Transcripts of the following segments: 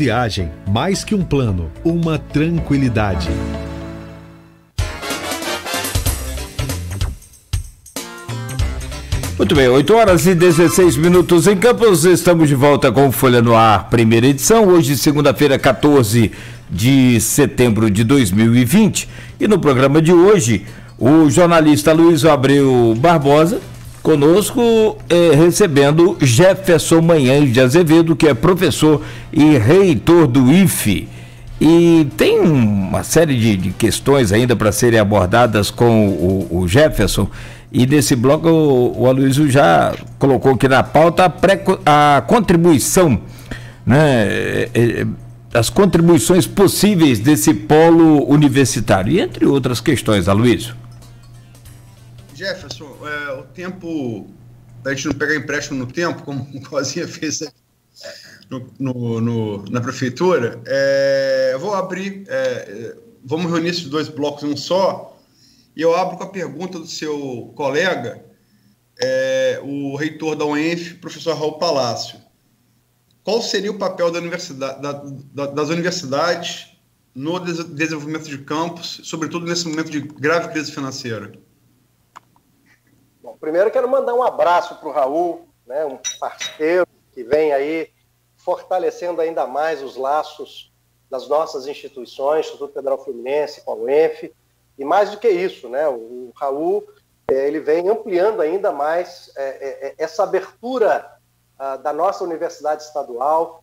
viagem, mais que um plano, uma tranquilidade. Muito bem, 8h16 em Campos, estamos de volta com Folha no Ar, primeira edição, hoje segunda-feira, 14 de setembro de 2020, e no programa de hoje, o jornalista Luiz Abreu Barbosa, conosco, recebendo Jefferson Manhães de Azevedo, que é professor e reitor do IFE. E tem uma série de questões ainda para serem abordadas com o Jefferson, e nesse bloco o Aloysio já colocou aqui na pauta a contribuição, né, as contribuições possíveis desse polo universitário, e entre outras questões, Aloysio. Jefferson, o tempo, a gente não pegar empréstimo no tempo, como o Cozinha fez na prefeitura, eu vou abrir, vamos reunir esses dois blocos em um só, e eu abro com a pergunta do seu colega, o reitor da UENF, professor Raul Palácio. Qual seria o papel das universidades no desenvolvimento de campus, sobretudo nesse momento de grave crise financeira? Bom, primeiro quero mandar um abraço para o Raul, né, um parceiro que vem aí fortalecendo ainda mais os laços das nossas instituições, Instituto Federal Fluminense, com a UENF, e mais do que isso, né, o Raul ele vem ampliando ainda mais essa abertura da nossa universidade estadual,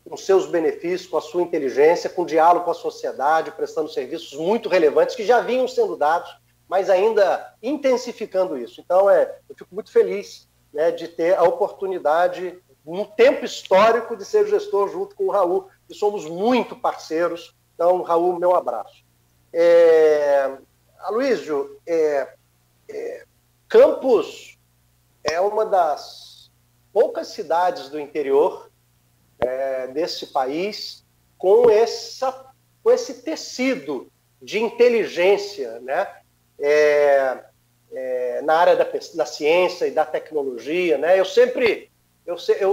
com seus benefícios, com a sua inteligência, com diálogo com a sociedade, prestando serviços muito relevantes que já vinham sendo dados, mas ainda intensificando isso. Então, eu fico muito feliz, né, de ter a oportunidade, no tempo histórico, de ser gestor junto com o Raul, e somos muito parceiros. Então, Raul, meu abraço. Aloysio, Campos é uma das poucas cidades do interior desse país com esse tecido de inteligência, né? Na área da ciência e da tecnologia, né?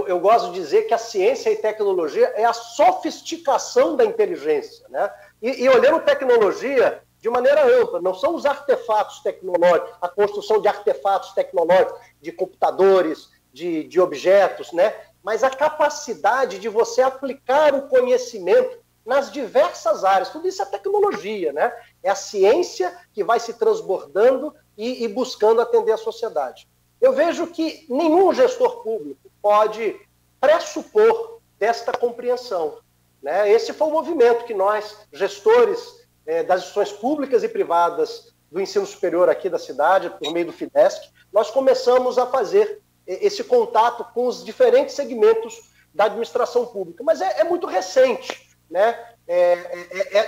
Eu gosto de dizer que a ciência e tecnologia é a sofisticação da inteligência, né? E olhando tecnologia de maneira ampla, não são os artefatos tecnológicos, a construção de artefatos tecnológicos, de computadores, de objetos, né? Mas a capacidade de você aplicar o conhecimento nas diversas áreas. Tudo isso é tecnologia, né? É a ciência que vai se transbordando e buscando atender a sociedade. Eu vejo que nenhum gestor público pode pressupor desta compreensão, né? Esse foi o movimento que nós, gestores das instituições públicas e privadas do ensino superior aqui da cidade, por meio do FIDESC, nós começamos a fazer esse contato com os diferentes segmentos da administração pública. Mas é muito recente, né?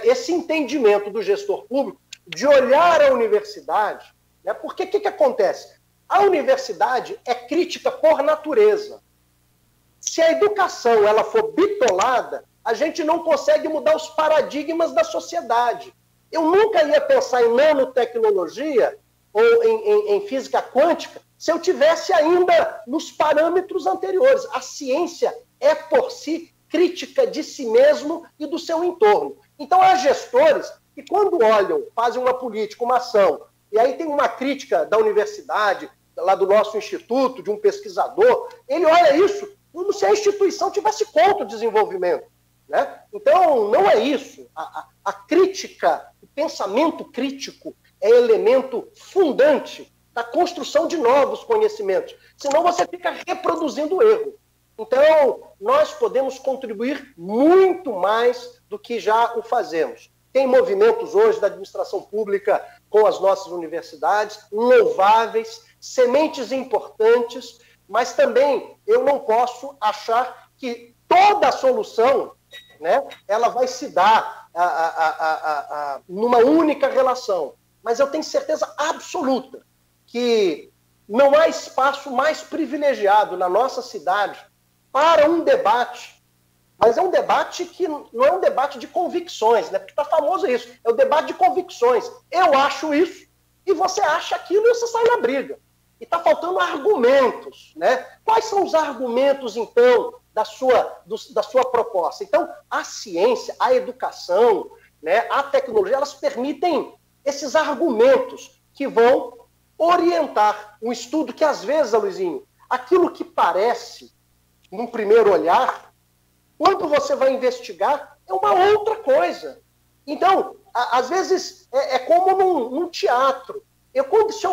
Esse entendimento do gestor público de olhar a universidade, né? Porque o que acontece? A universidade é crítica por natureza. Se a educação ela for bitolada, a gente não consegue mudar os paradigmas da sociedade. Eu nunca ia pensar em nanotecnologia ou em física quântica se eu tivesse ainda nos parâmetros anteriores. A ciência é, por si, crítica de si mesmo e do seu entorno. Então, há gestores que, quando olham, fazem uma política, uma ação, e aí tem uma crítica da universidade, lá do nosso instituto, de um pesquisador, ele olha isso como se a instituição tivesse contra o desenvolvimento, né? Então, não é isso. A crítica, o pensamento crítico é elemento fundante da construção de novos conhecimentos. Senão você fica reproduzindo o erro. Então, nós podemos contribuir muito mais do que já o fazemos. Tem movimentos hoje da administração pública com as nossas universidades, louváveis, sementes importantes, mas também eu não posso achar que toda a solução, né, ela vai se dar numa única relação. Mas eu tenho certeza absoluta que não há espaço mais privilegiado na nossa cidade para um debate, mas é um debate que não é um debate de convicções, né? Porque está famoso isso, é o debate de convicções. Eu acho isso e você acha aquilo e você sai na briga. E está faltando argumentos, né? Quais são os argumentos, então, da sua proposta. Então, a ciência, a educação, né, a tecnologia, elas permitem esses argumentos que vão orientar um estudo que, às vezes, Luizinho, aquilo que parece, num primeiro olhar, quando você vai investigar, é uma outra coisa. Então, às vezes, é como num teatro.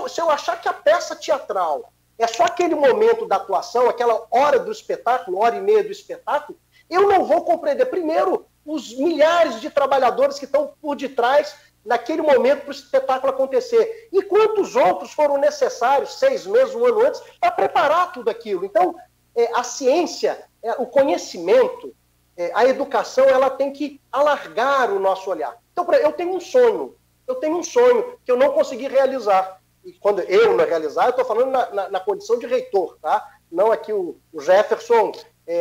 Se eu achar que a peça teatral é só aquele momento da atuação, aquela hora do espetáculo, hora e meia do espetáculo, eu não vou compreender, primeiro, os milhares de trabalhadores que estão por detrás naquele momento para o espetáculo acontecer. E quantos outros foram necessários, 6 meses, 1 ano antes, para preparar tudo aquilo. Então, a ciência, o conhecimento, a educação, ela tem que alargar o nosso olhar. Então, eu tenho um sonho que eu não consegui realizar. E quando eu não realizar, eu estou falando na condição de reitor, tá? Não aqui o Jefferson,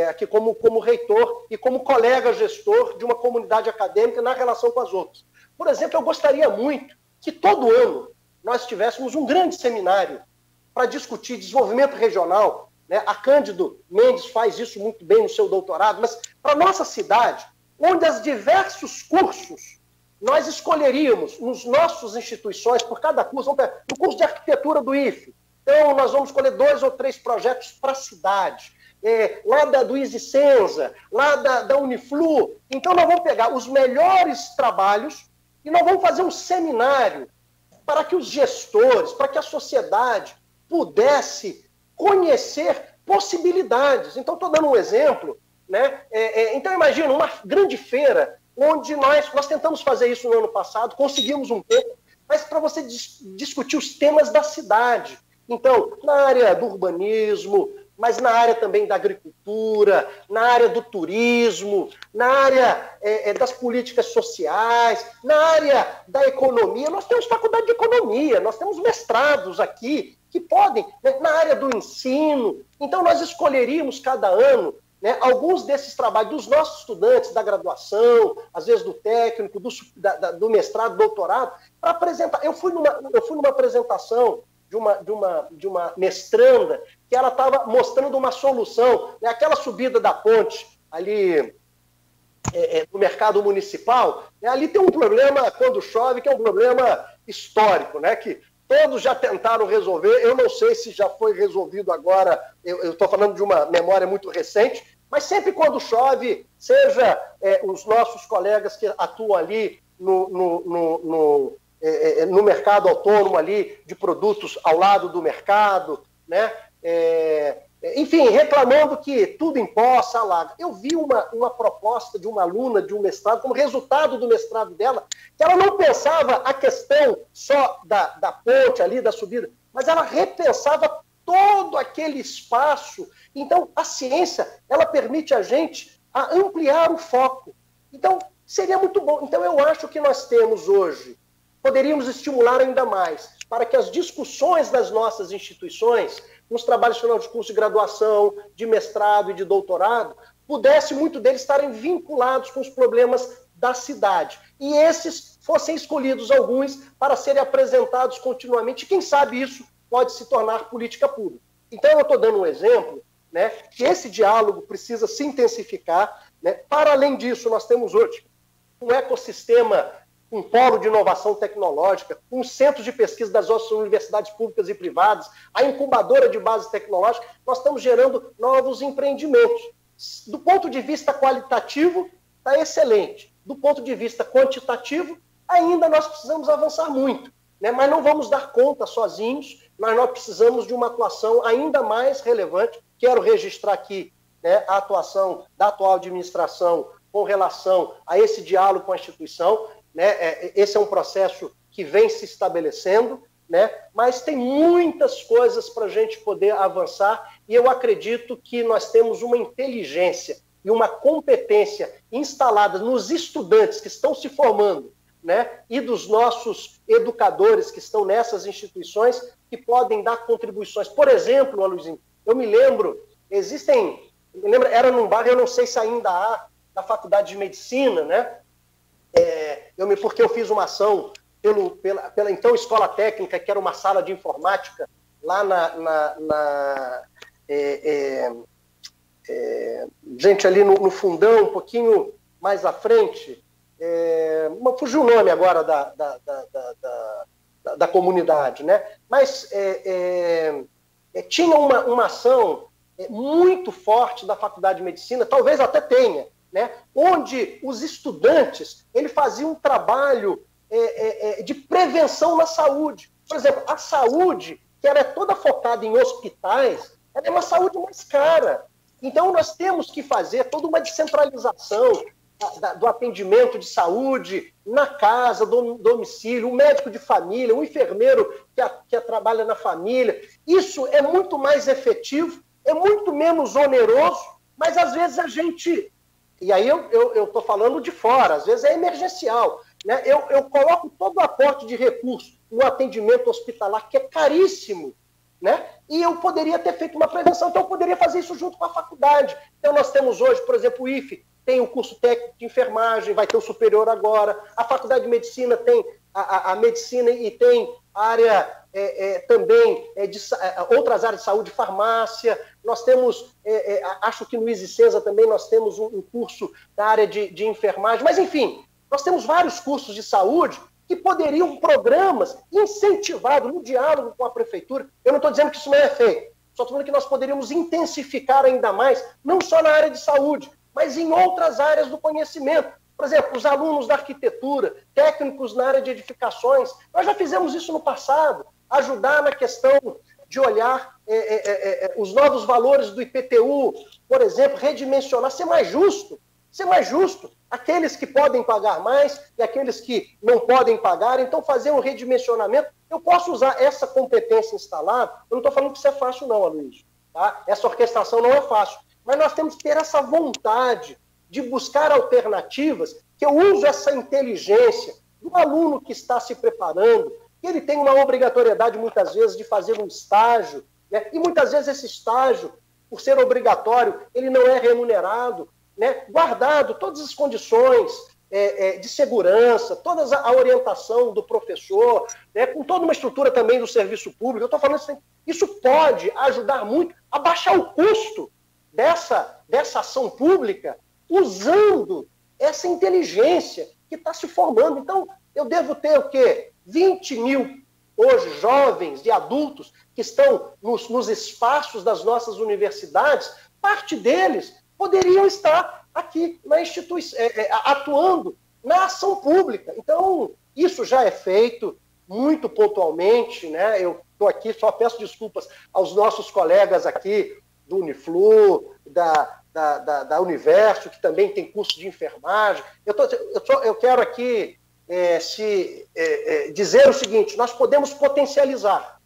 aqui como reitor e como colega gestor de uma comunidade acadêmica na relação com as outras. Por exemplo, eu gostaria muito que todo ano nós tivéssemos um grande seminário para discutir desenvolvimento regional, né? A Cândido Mendes faz isso muito bem no seu doutorado, mas para a nossa cidade, onde os diversos cursos nós escolheríamos nos nossos instituições, por cada curso, no curso de arquitetura do IFE, então nós vamos escolher 2 ou 3 projetos para a cidade, lá do ISICENSA, lá da Uniflu. Então nós vamos pegar os melhores trabalhos e nós vamos fazer um seminário para que os gestores, para que a sociedade pudesse conhecer possibilidades. Então estou dando um exemplo, né? Então imagina uma grande feira onde nós tentamos fazer isso no ano passado, conseguimos um pouco, mas para você discutir os temas da cidade. Então, na área do urbanismo, mas na área também da agricultura, na área do turismo, na área das políticas sociais, na área da economia. Nós temos faculdade de economia, nós temos mestrados aqui que podem, né, na área do ensino. Então, nós escolheríamos cada ano, né, alguns desses trabalhos dos nossos estudantes da graduação, às vezes do técnico, do mestrado, do doutorado, para apresentar. Eu fui numa apresentação de uma mestranda que ela estava mostrando uma solução, né, aquela subida da ponte ali do mercado municipal, né, ali tem um problema quando chove, que é um problema histórico, né, que todos já tentaram resolver. Eu não sei se já foi resolvido agora, eu estou falando de uma memória muito recente, mas sempre quando chove, seja os nossos colegas que atuam ali no mercado autônomo ali, de produtos ao lado do mercado, né? Enfim, reclamando que tudo empoça, alaga. Eu vi uma proposta de uma aluna de um mestrado, como resultado do mestrado dela, que ela não pensava a questão só da ponte ali, da subida, mas ela repensava todo aquele espaço. Então, a ciência, ela permite a gente a ampliar o foco. Então, seria muito bom. Então, eu acho que nós temos hoje, poderíamos estimular ainda mais, para que as discussões das nossas instituições, nos trabalhos final de curso de graduação, de mestrado e de doutorado, pudesse muito deles estarem vinculados com os problemas da cidade. E esses fossem escolhidos alguns para serem apresentados continuamente. E quem sabe isso pode se tornar política pública. Então, eu estou dando um exemplo, né, que esse diálogo precisa se intensificar, né? Para além disso, nós temos hoje um ecossistema, um polo de inovação tecnológica, um centro de pesquisa das nossas universidades públicas e privadas, a incubadora de base tecnológica. Nós estamos gerando novos empreendimentos. Do ponto de vista qualitativo, está excelente. Do ponto de vista quantitativo, ainda nós precisamos avançar muito, né? Mas não vamos dar conta sozinhos, mas nós precisamos de uma atuação ainda mais relevante. Quero registrar aqui, né, a atuação da atual administração com relação a esse diálogo com a instituição, né? Esse é um processo que vem se estabelecendo, né? Mas tem muitas coisas para a gente poder avançar, e eu acredito que nós temos uma inteligência e uma competência instalada nos estudantes que estão se formando, né? E dos nossos educadores que estão nessas instituições, que podem dar contribuições. Por exemplo, Luizinho, eu me lembro, era num bairro, eu não sei se ainda há, da Faculdade de Medicina, né? Porque eu fiz uma ação pela então Escola Técnica, que era uma sala de informática, lá gente ali no fundão, um pouquinho mais à frente, fugiu o nome agora da comunidade, né? Mas tinha uma ação muito forte da Faculdade de Medicina, talvez até tenha, né? Onde os estudantes faziam um trabalho de prevenção na saúde. Por exemplo, a saúde, que era toda focada em hospitais, ela é uma saúde mais cara. Então, nós temos que fazer toda uma descentralização do atendimento de saúde na casa, do domicílio, o médico de família, o enfermeiro que trabalha na família. Isso é muito mais efetivo, é muito menos oneroso, mas às vezes a gente... E aí eu estou falando de fora, às vezes é emergencial, né? Eu coloco todo o aporte de recursos no atendimento hospitalar, que é caríssimo, né? E eu poderia ter feito uma prevenção, então eu poderia fazer isso junto com a faculdade. Então nós temos hoje, por exemplo, o IFE, tem o curso técnico de enfermagem, vai ter o superior agora, a Faculdade de Medicina tem a medicina e tem a área também de outras áreas de saúde, farmácia. Nós temos, acho que no ISICESA também nós temos um curso na área de enfermagem, mas enfim, nós temos vários cursos de saúde que poderiam, programas incentivados no diálogo com a prefeitura. Eu não estou dizendo que isso não é feito, só estou falando que nós poderíamos intensificar ainda mais, não só na área de saúde, mas em outras áreas do conhecimento. Por exemplo, os alunos da arquitetura, técnicos na área de edificações, nós já fizemos isso no passado, ajudar na questão de olhar os novos valores do IPTU, por exemplo, redimensionar, ser mais justo, aqueles que podem pagar mais e aqueles que não podem pagar, então fazer um redimensionamento. Eu posso usar essa competência instalada, eu não estou falando que isso é fácil não, Aloysio, tá? Essa orquestração não é fácil, mas nós temos que ter essa vontade de buscar alternativas, que eu uso essa inteligência do aluno que está se preparando, que ele tem uma obrigatoriedade, muitas vezes, de fazer um estágio, né? E muitas vezes esse estágio, por ser obrigatório, ele não é remunerado, né? Guardado todas as condições de segurança, toda a orientação do professor, né? Com toda uma estrutura também do serviço público. Eu estou falando assim, isso pode ajudar muito a baixar o custo dessa ação pública, usando essa inteligência que está se formando. Então, eu devo ter o quê? 20 mil, hoje, jovens e adultos que estão nos espaços das nossas universidades. Parte deles poderiam estar aqui na instituição, atuando na ação pública. Então, isso já é feito muito pontualmente, né? Eu estou aqui, só peço desculpas aos nossos colegas aqui do Uniflu, da Universo, que também tem curso de enfermagem. Eu quero aqui dizer o seguinte: nós podemos potencializar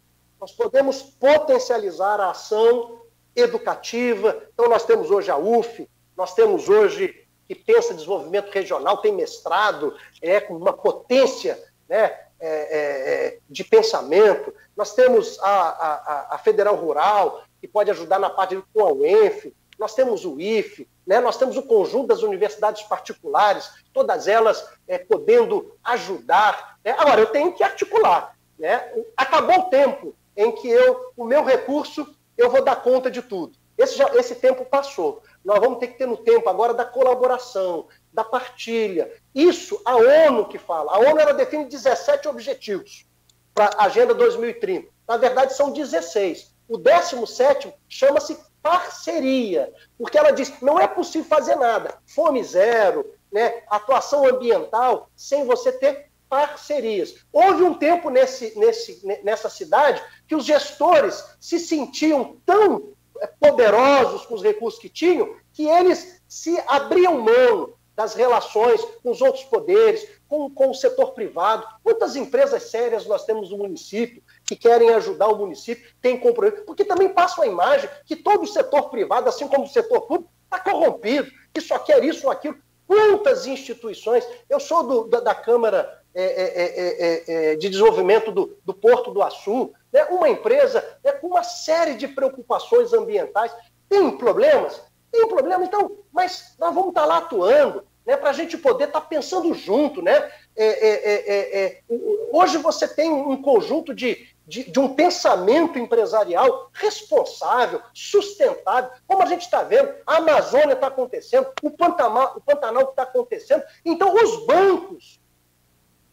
a ação educativa. Então, nós temos hoje a UF, nós temos hoje, que pensa em desenvolvimento regional, tem mestrado, com uma potência, né, de pensamento. Nós temos a Federal Rural, que pode ajudar na parte com a UENF. Nós temos o IFE, né? Nós temos o conjunto das universidades particulares, todas elas podendo ajudar, né? Agora, eu tenho que articular, né? Acabou o tempo em que o meu recurso, eu vou dar conta de tudo. Esse tempo passou. Nós vamos ter que ter no tempo agora da colaboração, da partilha. Isso, a ONU que fala. A ONU, ela define 17 objetivos para a Agenda 2030. Na verdade, são 16. O 17º chama-se parceria, porque ela diz, não é possível fazer nada, fome zero, né, atuação ambiental, sem você ter parcerias. Houve um tempo nessa cidade que os gestores se sentiam tão poderosos com os recursos que tinham, que eles se abriam mão das relações com os outros poderes, com o setor privado. Quantas empresas sérias nós temos no município que querem ajudar o município, tem compromisso, porque também passa a imagem que todo o setor privado, assim como o setor público, está corrompido, que só quer isso ou aquilo. Quantas instituições... Eu sou da Câmara de Desenvolvimento do Porto do Açu, né? Uma empresa com uma série de preocupações ambientais. Tem problemas? Tem problema, então, mas nós vamos estar lá atuando, né, para a gente poder estar pensando junto, né? Hoje você tem um conjunto de de um pensamento empresarial responsável, sustentável, como a gente está vendo, a Amazônia está acontecendo, o Pantanal está acontecendo. Então, os bancos,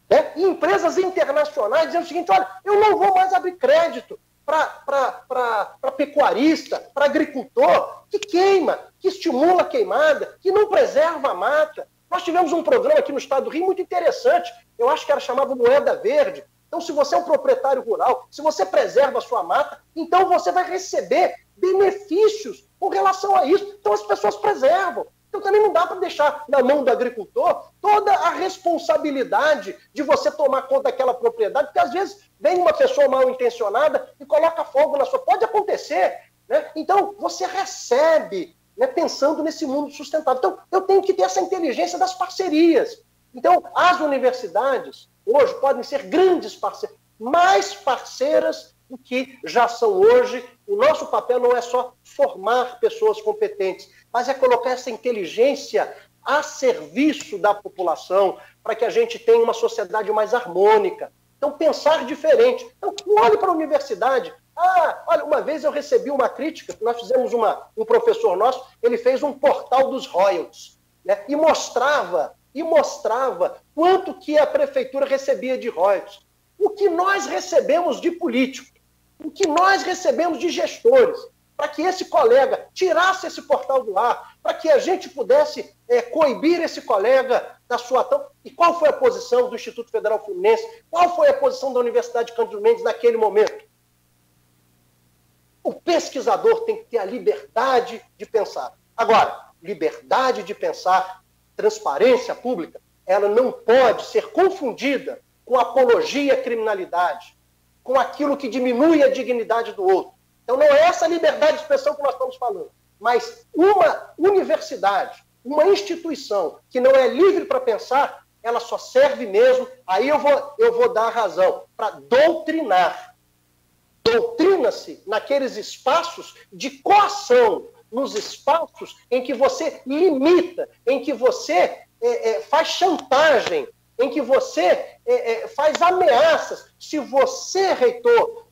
né, e empresas internacionais dizendo o seguinte: olha, eu não vou mais abrir crédito para pecuarista, para agricultor, que queima, que estimula a queimada, que não preserva a mata. Nós tivemos um programa aqui no estado do Rio muito interessante, eu acho que era chamado Moeda Verde. Então, se você é um proprietário rural, se você preserva a sua mata, então você vai receber benefícios com relação a isso. Então, as pessoas preservam. Então, também não dá para deixar na mão do agricultor toda a responsabilidade de você tomar conta daquela propriedade, porque às vezes vem uma pessoa mal intencionada e coloca fogo na sua... Pode acontecer, né? Então, você recebe, né, pensando nesse mundo sustentável. Então, eu tenho que ter essa inteligência das parcerias. Então, as universidades hoje podem ser grandes parceiras, mais parceiras do que já são hoje. O nosso papel não é só formar pessoas competentes, mas é colocar essa inteligência a serviço da população, para que a gente tenha uma sociedade mais harmônica. Então, pensar diferente. Então, olhe para a universidade. Olha, uma vez eu recebi uma crítica, nós fizemos um professor nosso, ele fez um portal dos royalties, né, e mostrava quanto que a prefeitura recebia de royalties. O que nós recebemos de políticos, o que nós recebemos de gestores, para que esse colega tirasse esse portal do ar, para que a gente pudesse coibir esse colega da sua ação. E qual foi a posição do Instituto Federal Fluminense? Qual foi a posição da Universidade Cândido Mendes naquele momento? O pesquisador tem que ter a liberdade de pensar. Agora, liberdade de pensar, transparência pública, ela não pode ser confundida com apologia à criminalidade, com aquilo que diminui a dignidade do outro. Então, não é essa liberdade de expressão que nós estamos falando, mas uma universidade, uma instituição que não é livre para pensar, ela só serve mesmo, aí eu vou dar a razão, para doutrinar. Doutrina-se naqueles espaços de coação, nos espaços em que você limita, em que você faz chantagem, em que você faz ameaças. Se você, reitor,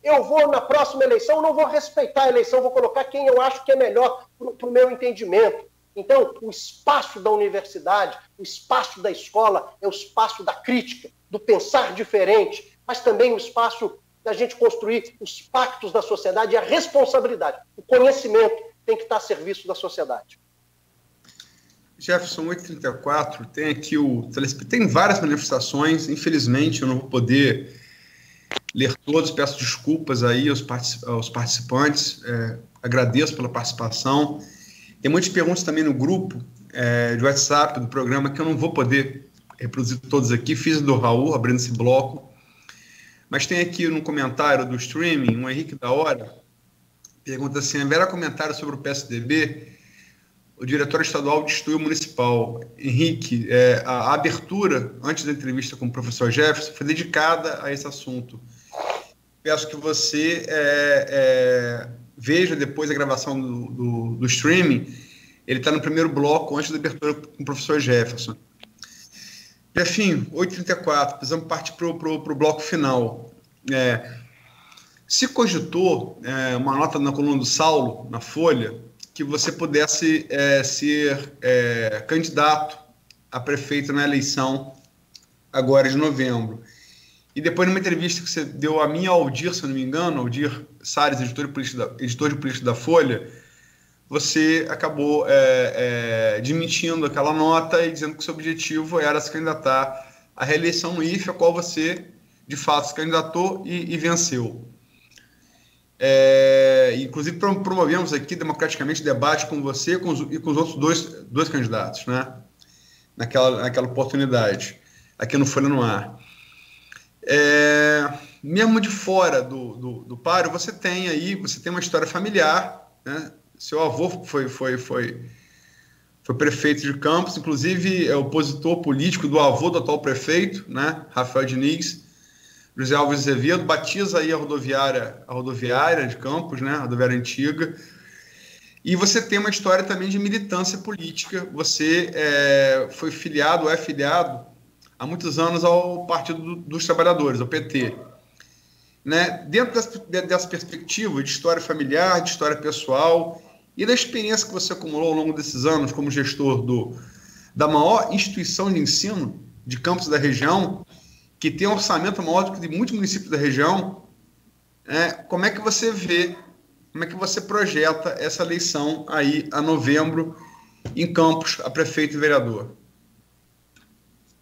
eu vou na próxima eleição, não vou respeitar a eleição, vou colocar quem eu acho que é melhor para o meu entendimento. Então, o espaço da universidade, o espaço da escola é o espaço da crítica, do pensar diferente, mas também o espaço da gente construir os pactos da sociedade e a responsabilidade. O conhecimento tem que estar a serviço da sociedade. Jefferson, 8h34, tem aqui tem várias manifestações, infelizmente eu não vou poder ler todos, peço desculpas aí aos participantes, agradeço pela participação. Tem muitas perguntas também no grupo de WhatsApp do programa que eu não vou poder reproduzir todos aqui, fiz do Raul, abrindo esse bloco, mas tem aqui no comentário do streaming, o Henrique da Hora, pergunta assim: haverá comentário sobre o PSDB? O diretório estadual destituiu o municipal. Henrique, a abertura, antes da entrevista com o professor Jefferson, foi dedicada a esse assunto. Peço que você veja depois a gravação do streaming. Ele está no primeiro bloco, antes da abertura com o professor Jefferson. Jefinho, 8h34, precisamos partir para o bloco final. Se cogitou uma nota na coluna do Saulo, na Folha, que você pudesse ser candidato a prefeito na eleição agora de novembro. E depois, numa entrevista que você deu a mim e ao Aldir, se eu não me engano, Aldir Salles, editor de política da Folha, você acabou desmentindo aquela nota e dizendo que o seu objetivo era se candidatar à reeleição no IFE, a qual você, de fato, se candidatou e venceu. Inclusive, promovemos aqui democraticamente debate com você e com os outros dois candidatos, né? naquela oportunidade, aqui no Folha no Ar. Mesmo de fora do páreo, você tem uma história familiar, né? Seu avô foi prefeito de Campos, inclusive é opositor político do avô do atual prefeito, né? Rafael Diniz. José Alves Azevedo batiza aí a rodoviária de Campos, né? A rodoviária antiga. E você tem uma história também de militância política. Você é filiado há muitos anos ao Partido dos Trabalhadores, ao PT. né, dentro dessa perspectiva de história familiar, de história pessoal e da experiência que você acumulou ao longo desses anos como gestor da maior instituição de ensino de campos da região, que tem um orçamento maior do que de muitos municípios da região, como é que você vê, como é que você projeta essa eleição aí a novembro em Campos, a prefeito e vereador?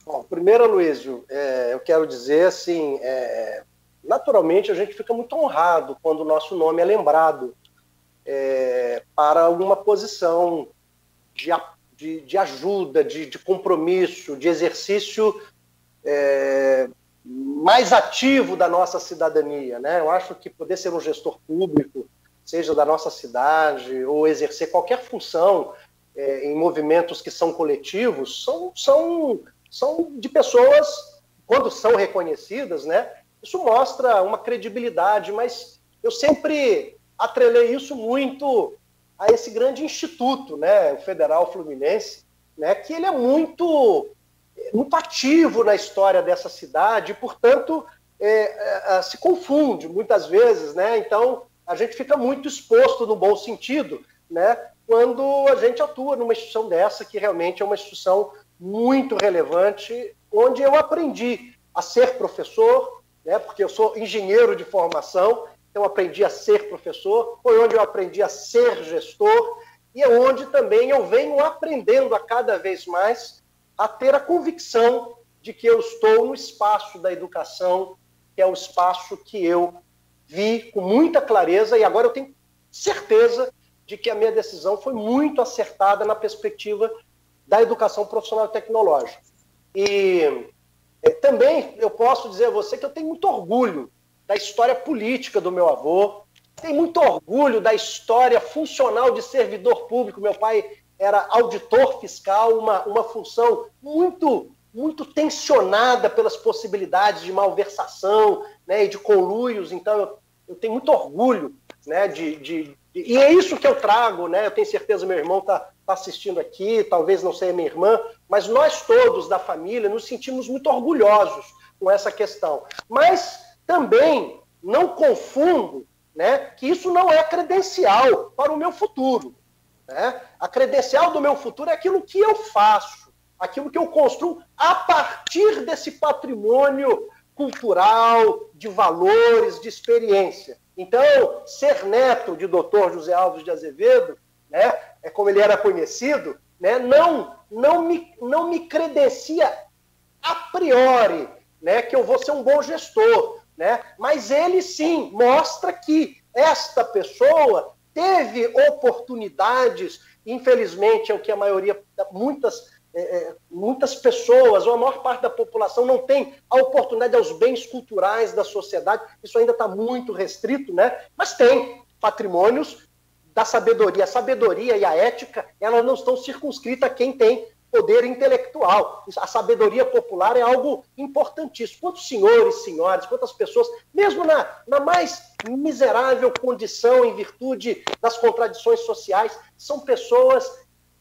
Bom, primeiro, Aloysio, eu quero dizer assim, naturalmente a gente fica muito honrado quando o nosso nome é lembrado para uma posição de ajuda, de compromisso, de exercício mais ativo da nossa cidadania, né? Eu acho que poder ser um gestor público, seja da nossa cidade, ou exercer qualquer função em movimentos que são coletivos, são de pessoas, quando são reconhecidas, né? Isso mostra uma credibilidade, mas eu sempre atrelei isso muito a esse grande instituto, né, o Federal Fluminense, né, que ele é muito ativo na história dessa cidade e, portanto, se confunde muitas vezes, né? Então, a gente fica muito exposto no bom sentido, né, quando a gente atua numa instituição dessa, que realmente é uma instituição muito relevante, onde eu aprendi a ser professor, né, porque eu sou engenheiro de formação, então aprendi a ser professor, foi onde eu aprendi a ser gestor, e é onde também eu venho aprendendo a cada vez mais a ter a convicção de que eu estou no espaço da educação, que é o espaço que eu vi com muita clareza, e agora eu tenho certeza de que a minha decisão foi muito acertada na perspectiva da educação profissional e tecnológica. E também eu posso dizer a você que eu tenho muito orgulho da história política do meu avô, tenho muito orgulho da história funcional de servidor público. Meu pai era auditor fiscal, uma função muito tensionada pelas possibilidades de malversação, né, e de conluios. Então eu tenho muito orgulho, né, e é isso que eu trago, né? Eu tenho certeza que meu irmão está assistindo aqui, talvez não seja minha irmã, mas nós todos da família nos sentimos muito orgulhosos com essa questão. Mas também não confundo, né, que isso não é credencial para o meu futuro, né? A credencial do meu futuro é aquilo que eu faço, aquilo que eu construo a partir desse patrimônio cultural, de valores, de experiência. Então, ser neto de Dr. José Alves de Azevedo, né, como ele era conhecido, né, não me credencia a priori, né, que eu vou ser um bom gestor, né, mas ele sim mostra que esta pessoa teve oportunidades, infelizmente é o que a maioria, muitas pessoas, ou a maior parte da população não tem a oportunidade aos bens culturais da sociedade, isso ainda está muito restrito, né? Mas tem patrimônios da sabedoria. A sabedoria e a ética, elas não estão circunscritas a quem tem poder intelectual. A sabedoria popular é algo importantíssimo. Quantos senhores, senhoras, quantas pessoas, mesmo na mais miserável condição, em virtude das contradições sociais, são pessoas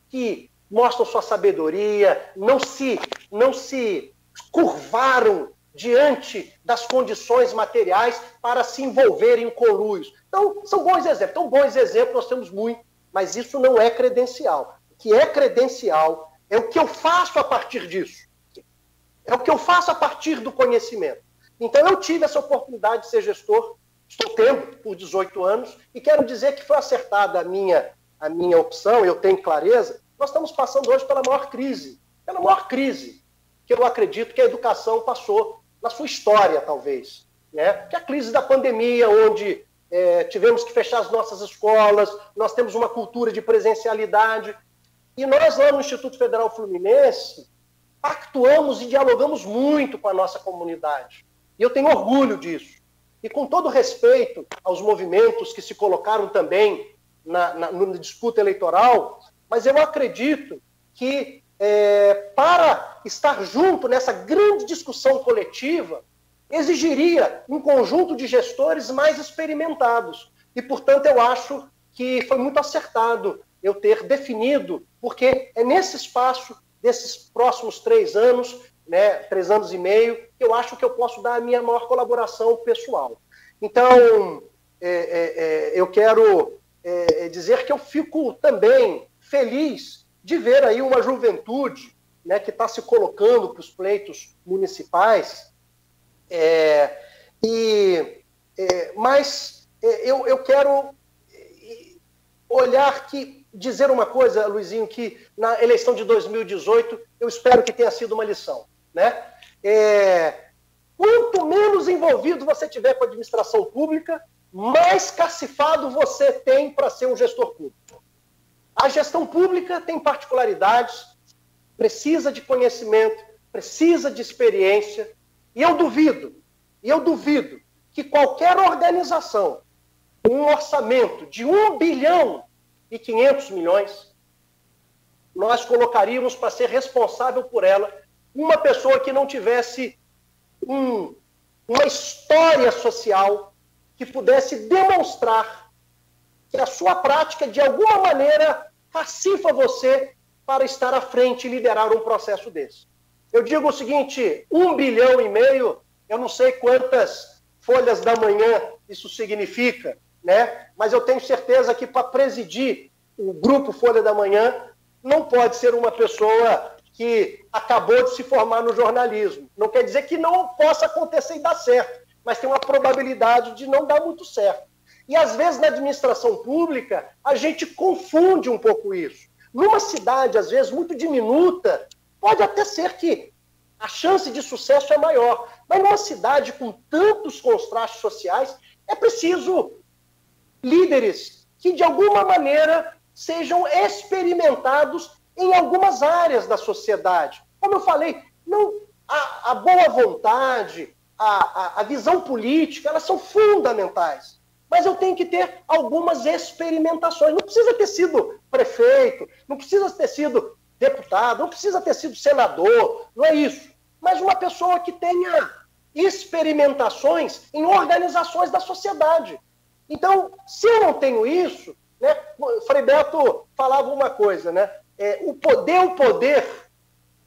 que mostram sua sabedoria, não se curvaram diante das condições materiais para se envolverem em conluios. Então, são bons exemplos. Então, bons exemplos nós temos muito, mas isso não é credencial. O que é credencial é o que eu faço a partir disso. É o que eu faço a partir do conhecimento. Então, eu tive essa oportunidade de ser gestor, estou tendo por 18 anos, e quero dizer que foi acertada a minha opção, eu tenho clareza. Nós estamos passando hoje pela maior crise que eu acredito que a educação passou na sua história, talvez, né? Que é a crise da pandemia, onde tivemos que fechar as nossas escolas, nós temos uma cultura de presencialidade, e nós lá no Instituto Federal Fluminense actuamos e dialogamos muito com a nossa comunidade, e eu tenho orgulho disso. E com todo respeito aos movimentos que se colocaram também na disputa eleitoral, mas eu acredito que para estar junto nessa grande discussão coletiva, exigiria um conjunto de gestores mais experimentados. E, portanto, eu acho que foi muito acertado eu ter definido, porque é nesse espaço desses próximos 3 anos, né, 3 anos e meio, que eu acho que eu posso dar a minha maior colaboração pessoal. Então, eu quero dizer que eu fico também feliz de ver aí uma juventude, né, que está se colocando para os pleitos municipais, mas eu quero olhar dizer uma coisa, Luizinho, que na eleição de 2018 eu espero que tenha sido uma lição, né? Quanto menos envolvido você tiver com a administração pública, mais cacifado você tem para ser um gestor público. A gestão pública tem particularidades, precisa de conhecimento, precisa de experiência, e eu duvido que qualquer organização com um orçamento de 1 bilhão e 500 milhões, nós colocaríamos para ser responsável por ela uma pessoa que não tivesse uma história social que pudesse demonstrar que a sua prática, de alguma maneira, cacifa você para estar à frente e liderar um processo desse. Eu digo o seguinte, 1,5 bilhão, eu não sei quantas folhas da manhã isso significa, né? Mas eu tenho certeza que para presidir o grupo Folha da Manhã não pode ser uma pessoa que acabou de se formar no jornalismo. Não quer dizer que não possa acontecer e dar certo, mas tem uma probabilidade de não dar muito certo. E às vezes na administração pública a gente confunde um pouco isso. Numa cidade, às vezes, muito diminuta, pode até ser que a chance de sucesso é maior. Mas numa cidade com tantos contrastes sociais, é preciso líderes que, de alguma maneira, sejam experimentados em algumas áreas da sociedade. Como eu falei, a boa vontade, a visão política, elas são fundamentais. Mas eu tenho que ter algumas experimentações. Não precisa ter sido prefeito, não precisa ter sido deputado, não precisa ter sido senador, não é isso. Mas uma pessoa que tenha experimentações em organizações da sociedade. Então, se eu não tenho isso, né, o Frei Beto falava uma coisa, né? O poder,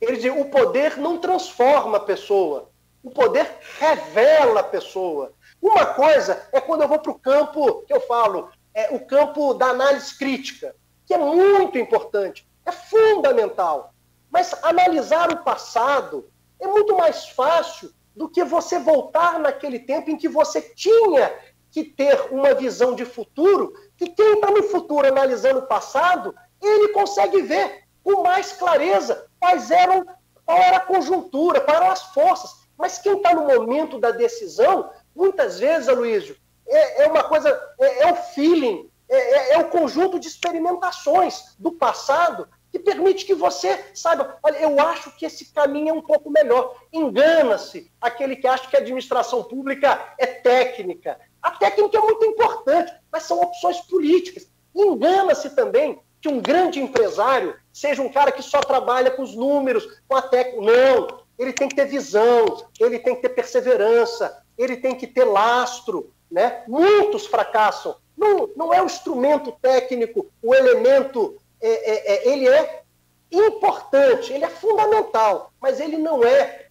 ele diz, o poder não transforma a pessoa, o poder revela a pessoa. Uma coisa é quando eu vou para o campo, que eu falo, o campo da análise crítica, que é muito importante, é fundamental. Mas analisar o passado é muito mais fácil do que você voltar naquele tempo em que você tinha que ter uma visão de futuro, que quem está no futuro analisando o passado, ele consegue ver com mais clareza qual era a conjuntura, quais eram as forças. Mas quem está no momento da decisão, muitas vezes, Aloysio, é uma coisa, é o feeling, é o conjunto de experimentações do passado que permite que você saiba, olha, eu acho que esse caminho é um pouco melhor. Engana-se aquele que acha que a administração pública é técnica. A técnica é muito importante, mas são opções políticas. Engana-se também que um grande empresário seja um cara que só trabalha com os números, com a técnica. Não, ele tem que ter visão, ele tem que ter perseverança, ele tem que ter lastro, né? Muitos fracassam. Não é o instrumento técnico, o elemento, ele é importante, ele é fundamental, mas ele não é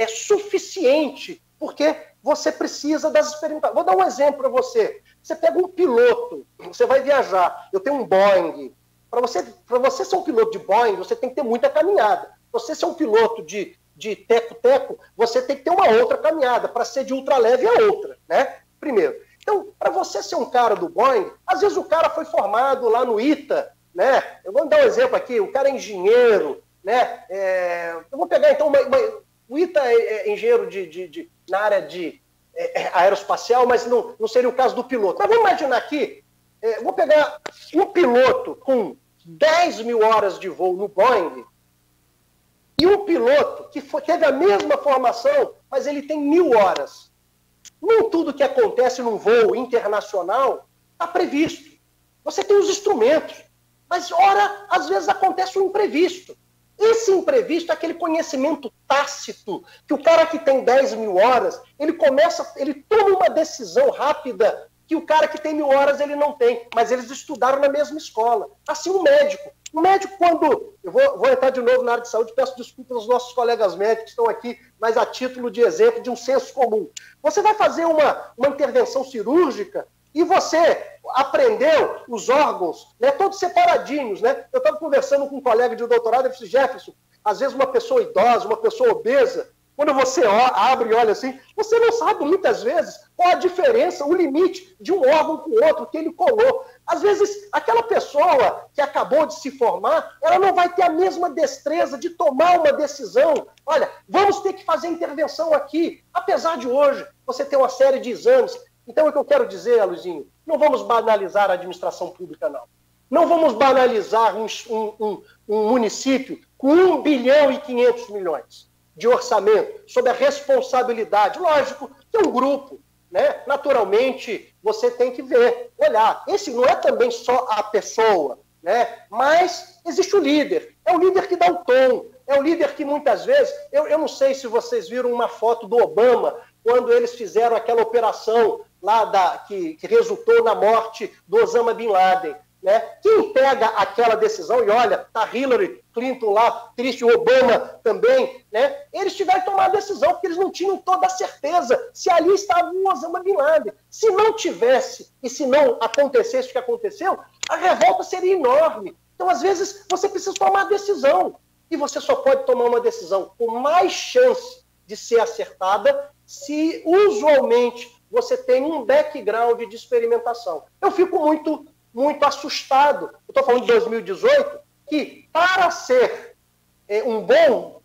suficiente, porque você precisa das experimentações. Vou dar um exemplo para você. Você pega um piloto, você vai viajar, eu tenho um Boeing. Para você ser um piloto de Boeing, você tem que ter muita caminhada. Para você ser um piloto de teco-teco, você tem que ter uma outra caminhada. Para ser de ultraleve é outra, né? Primeiro. Então, para você ser um cara do Boeing, às vezes o cara foi formado lá no ITA, né? Eu vou dar um exemplo aqui, o cara é engenheiro, né? Eu vou pegar então o ITA é engenheiro na área de aeroespacial, mas não seria o caso do piloto. Mas vamos imaginar aqui, vou pegar um piloto com 10 mil horas de voo no Boeing e um piloto que teve a mesma formação, mas ele tem 1.000 horas. Nem tudo que acontece num voo internacional está previsto. Você tem os instrumentos, mas, ora, às vezes acontece um imprevisto. Esse imprevisto é aquele conhecimento tácito, que o cara que tem 10 mil horas, ele toma uma decisão rápida que o cara que tem 1000 horas ele não tem, mas eles estudaram na mesma escola. Assim, um médico, quando... Eu vou entrar de novo na área de saúde, peço desculpas aos nossos colegas médicos que estão aqui, mas a título de exemplo, de um senso comum. Você vai fazer uma intervenção cirúrgica e você aprendeu os órgãos, né, todos separadinhos, né? Eu estava conversando com um colega de doutorado, eu disse, Jefferson, às vezes uma pessoa idosa, uma pessoa obesa, quando você abre e olha assim, você não sabe muitas vezes qual a diferença, o limite de um órgão com o outro que ele colou. Às vezes, aquela pessoa que acabou de se formar, ela não vai ter a mesma destreza de tomar uma decisão. Olha, vamos ter que fazer intervenção aqui, apesar de hoje você ter uma série de exames. Então, o que eu quero dizer, Luizinho, não vamos banalizar a administração pública, não. Não vamos banalizar um município com 1 bilhão e 500 milhões de orçamento, sob a responsabilidade. Lógico que é um grupo, né? Naturalmente, você tem que ver, olhar. Esse não é também só a pessoa, né? Mas existe o líder. É o líder que dá o tom. É o líder que muitas vezes... Eu não sei se vocês viram uma foto do Obama quando eles fizeram aquela operação lá que resultou na morte do Osama Bin Laden. Né? Quem pega aquela decisão, e olha, tá Hillary Clinton lá, triste, o Obama também, né? Eles tiveram que tomar a decisão, porque eles não tinham toda a certeza se ali estava o Osama Bin Laden. Se não tivesse, e se não acontecesse o que aconteceu, a revolta seria enorme. Então, às vezes, você precisa tomar a decisão, e você só pode tomar uma decisão com mais chance de ser acertada se, usualmente, você tem um background de experimentação. Eu fico muito assustado, eu estou falando de 2018, que para ser um bom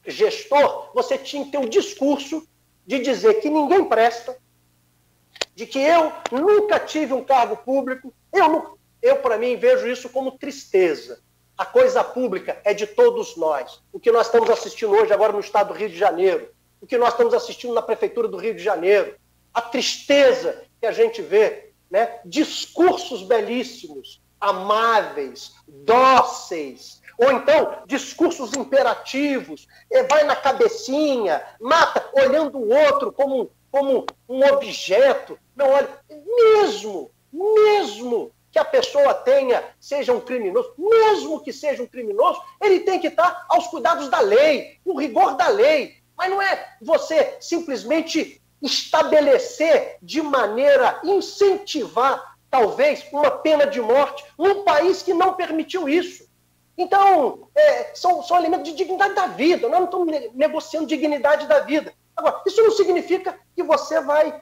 gestor, você tinha que ter um discurso de dizer que ninguém presta, de que eu nunca tive um cargo público, eu para mim, vejo isso como tristeza. A coisa pública é de todos nós. O que nós estamos assistindo hoje, agora no estado do Rio de Janeiro, o que nós estamos assistindo na Prefeitura do Rio de Janeiro, a tristeza que a gente vê, né? Discursos belíssimos, amáveis, dóceis, ou então discursos imperativos, vai na cabecinha, mata, olhando o outro como um objeto. Não, olha, mesmo que a pessoa seja um criminoso, mesmo que seja um criminoso, ele tem que estar aos cuidados da lei, no rigor da lei. Mas não é você simplesmente estabelecer de maneira incentivar, talvez, uma pena de morte num país que não permitiu isso. Então, são elementos de dignidade da vida. Nós não estamos negociando dignidade da vida. Agora, isso não significa que você vai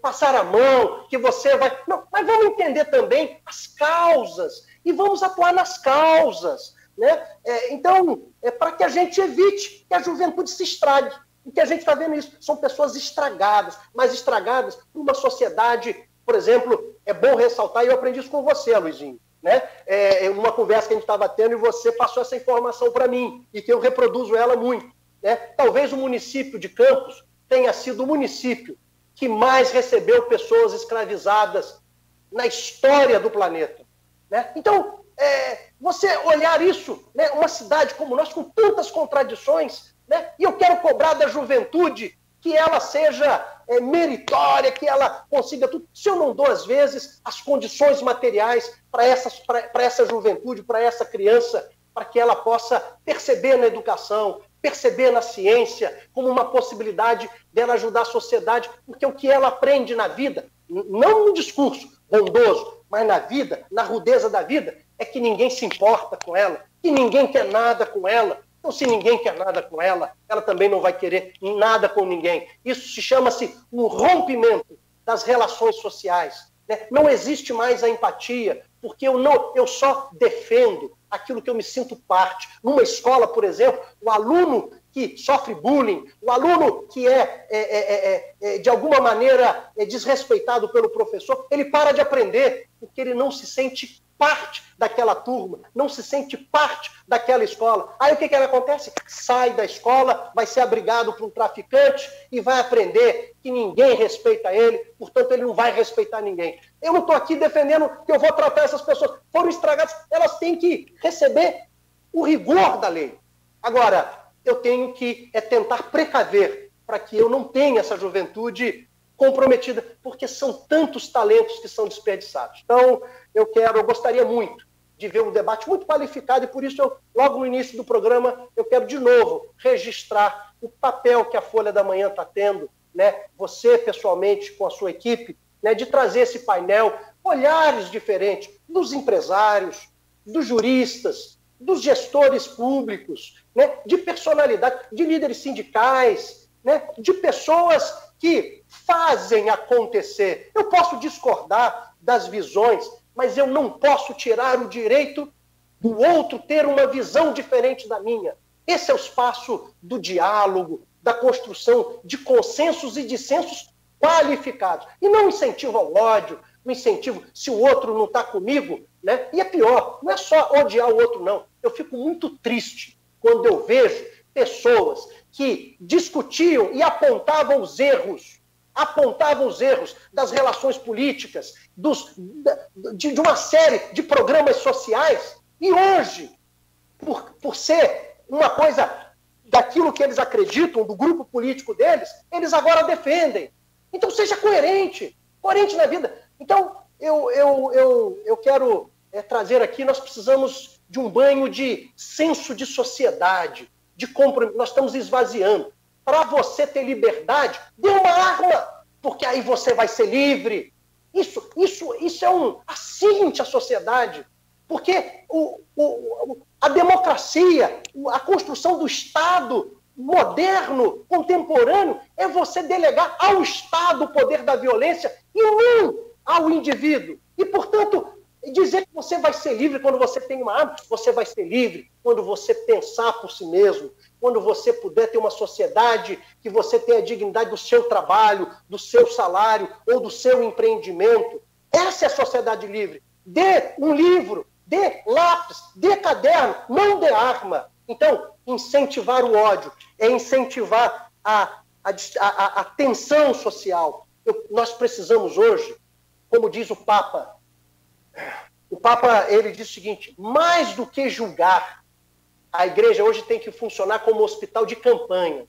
passar a mão, que você vai... Não, mas vamos entender também as causas e vamos atuar nas causas. Né? Então, para que a gente evite que a juventude se estrague. O que a gente está vendo isso são pessoas estragadas, mas estragadas por uma sociedade, por exemplo, é bom ressaltar, e eu aprendi isso com você, Luizinho, né? Numa conversa que a gente estava tendo e você passou essa informação para mim, e que eu reproduzo ela muito. Né? Talvez o município de Campos tenha sido o município que mais recebeu pessoas escravizadas na história do planeta. Né? Então, você olhar isso, né? Uma cidade como nós, com tantas contradições, né? E eu quero cobrar da juventude que ela seja meritória, que ela consiga tudo. Se eu não dou, às vezes, as condições materiais para essa juventude, para essa criança, para que ela possa perceber na educação, perceber na ciência, como uma possibilidade dela ajudar a sociedade, porque o que ela aprende na vida, não no discurso bondoso, mas na vida, na rudeza da vida, é que ninguém se importa com ela, que ninguém quer nada com ela. Então, se ninguém quer nada com ela, ela também não vai querer nada com ninguém. Isso chama-se um rompimento das relações sociais. Né? Não existe mais a empatia, porque eu só defendo aquilo que eu me sinto parte. Numa escola, por exemplo, o aluno que sofre bullying, o aluno que de alguma maneira desrespeitado pelo professor, ele para de aprender, porque ele não se sente parte daquela turma, não se sente parte daquela escola. Aí o que acontece? Sai da escola, vai ser abrigado por um traficante e vai aprender que ninguém respeita ele, portanto ele não vai respeitar ninguém. Eu não estou aqui defendendo que eu vou tratar essas pessoas, foram estragadas, elas têm que receber o rigor da lei. Agora, eu tenho que tentar precaver para que eu não tenha essa juventude comprometida, porque são tantos talentos que são desperdiçados. Então, eu gostaria muito de ver um debate muito qualificado, e por isso, logo no início do programa, eu quero de novo registrar o papel que a Folha da Manhã está tendo, né? Você, pessoalmente, com a sua equipe, né, de trazer esse painel, olhares diferentes dos empresários, dos juristas, dos gestores públicos, né, de personalidade, de líderes sindicais, né, de pessoas que fazem acontecer. Eu posso discordar das visões, mas eu não posso tirar o direito do outro ter uma visão diferente da minha. Esse é o espaço do diálogo, da construção de consensos e dissensos qualificados. E não incentivo ao ódio, não incentivo se o outro não está comigo, né? E é pior, não é só odiar o outro, não. Eu fico muito triste quando eu vejo pessoas que discutiam e apontavam os erros das relações políticas, de uma série de programas sociais, e hoje, por ser uma coisa daquilo que eles acreditam, do grupo político deles, eles agora defendem. Então seja coerente na vida. Então, eu quero trazer aqui, nós precisamos de um banho de senso de sociedade, de compromisso. Nós estamos esvaziando. Para você ter liberdade, dê uma arma, porque aí você vai ser livre. Isso é um assinte à sociedade, porque a democracia, a construção do Estado moderno, contemporâneo, é você delegar ao Estado o poder da violência e não ao indivíduo. E, portanto, dizer que você vai ser livre quando você tem uma arma, você vai ser livre quando você pensar por si mesmo, quando você puder ter uma sociedade que você tenha a dignidade do seu trabalho, do seu salário ou do seu empreendimento. Essa é a sociedade livre. Dê um livro, dê lápis, dê caderno, não dê arma. Então, incentivar o ódio é incentivar a tensão social. Nós precisamos hoje, como diz o Papa, ele diz o seguinte: mais do que julgar, a igreja hoje tem que funcionar como um hospital de campanha.